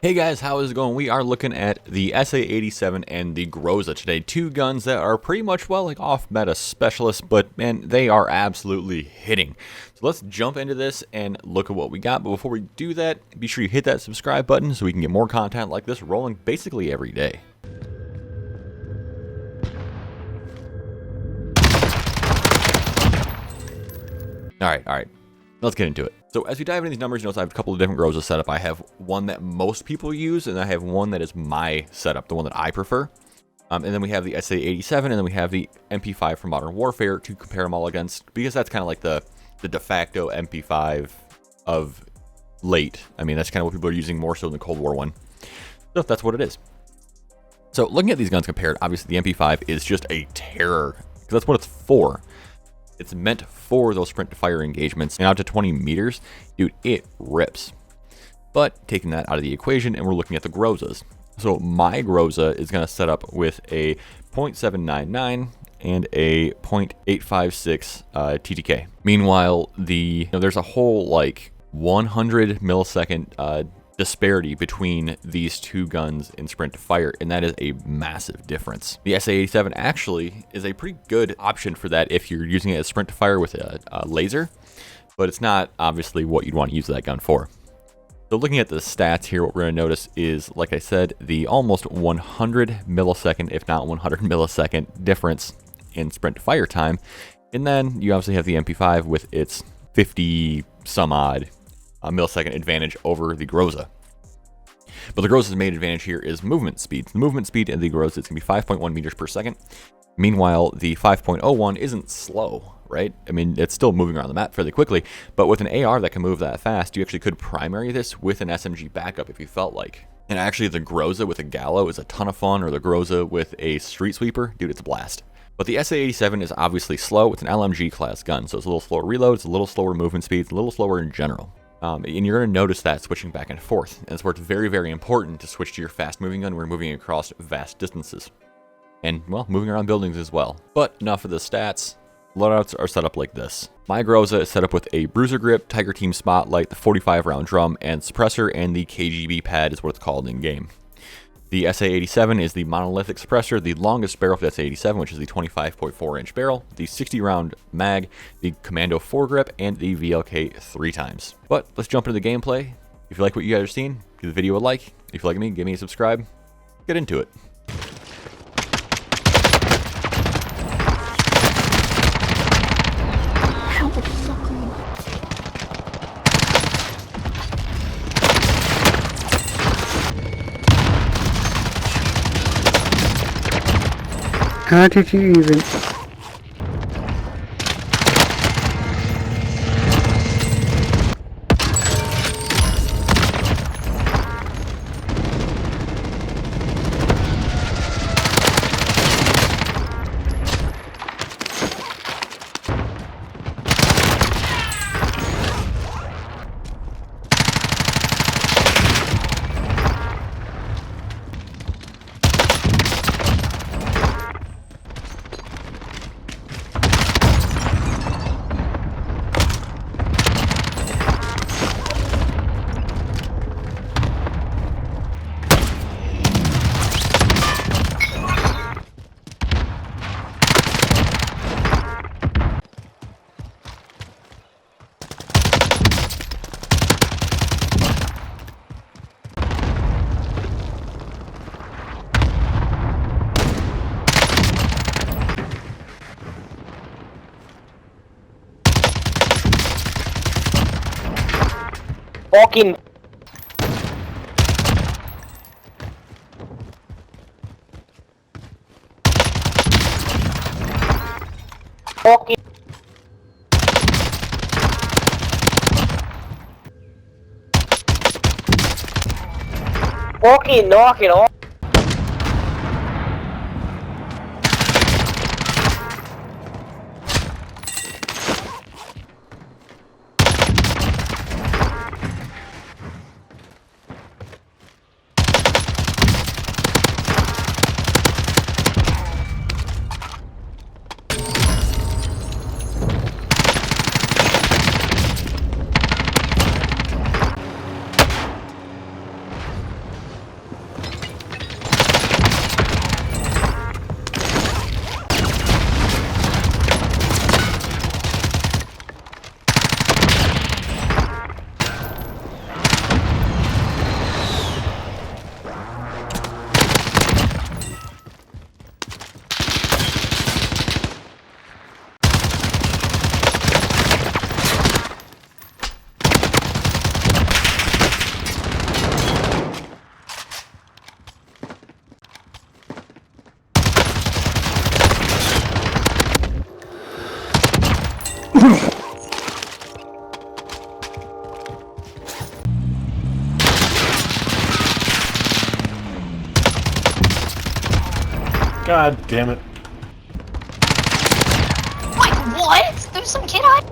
Hey guys, how is it going? We are looking at the SA87 and the Groza today. Two guns that are pretty much, well, like off-meta specialists, but man, they are absolutely hitting. So let's jump into this and look at what we got. But before we do that, be sure you hit that subscribe button so we can get more content like this rolling basically every day. Alright. Let's get into it. So as we dive into these numbers, you notice I have a couple of different Groza setup. I have one that most people use, and I have one that is my setup, the one that I prefer. And then we have the SA87, and then we have the MP5 from Modern Warfare to compare them all against, because that's kind of like the de facto MP5 of late. I mean, that's kind of what people are using more so than the Cold War one. So that's what it is. So looking at these guns compared, obviously the MP5 is just a terror, because that's what it's for. It's meant for those sprint to fire engagements, and out to 20 meters, dude, it rips. But taking that out of the equation, and we're looking at the Grozas. So my Groza is going to set up with a .799 and a .856 TTK. Meanwhile, there's a whole like 100 millisecond disparity between these two guns in sprint to fire, and that is a massive difference. The SA87 actually is a pretty good option for that if you're using it as sprint to fire with a laser, but it's not obviously what you'd want to use that gun for. So looking at the stats here, what we're going to notice is, like I said, the almost 100 millisecond, if not 100 millisecond difference in sprint to fire time. And then you obviously have the MP5 with its 50 some odd millisecond advantage over the Groza. But the Groza's main advantage here is movement speed. The movement speed in the Groza is going to be 5.1 meters per second. Meanwhile, the 5.01 isn't slow, right? I mean, it's still moving around the map fairly quickly, but with an AR that can move that fast, you actually could primary this with an SMG backup if you felt like. And actually, the Groza with a Gallo is a ton of fun, or the Groza with a Street Sweeper, dude, it's a blast. But the SA87 is obviously slow. It's an LMG class gun, so it's a little slower reload, it's a little slower movement speed, it's a little slower in general. And you're going to notice that switching back and forth. And it's where it's very, very important to switch to your fast-moving gun when we're moving across vast distances. And, well, moving around buildings as well. But enough of the stats. Loadouts are set up like this. My Groza is set up with a Bruiser Grip, Tiger Team Spotlight, the 45-round drum, and suppressor, and the KGB pad is what it's called in-game. The SA87 is the monolithic suppressor, the longest barrel for the SA87, which is the 25.4-inch barrel, the 60-round mag, the Commando foregrip, and the VLK 3 times. But let's jump into the gameplay. If you like what you guys are seeing, give the video a like. If you like me, give me a subscribe. Get into it. How the fuck are you? How did you even... Fucking knock it off. God damn it. Wait, what? There's some kid hiding?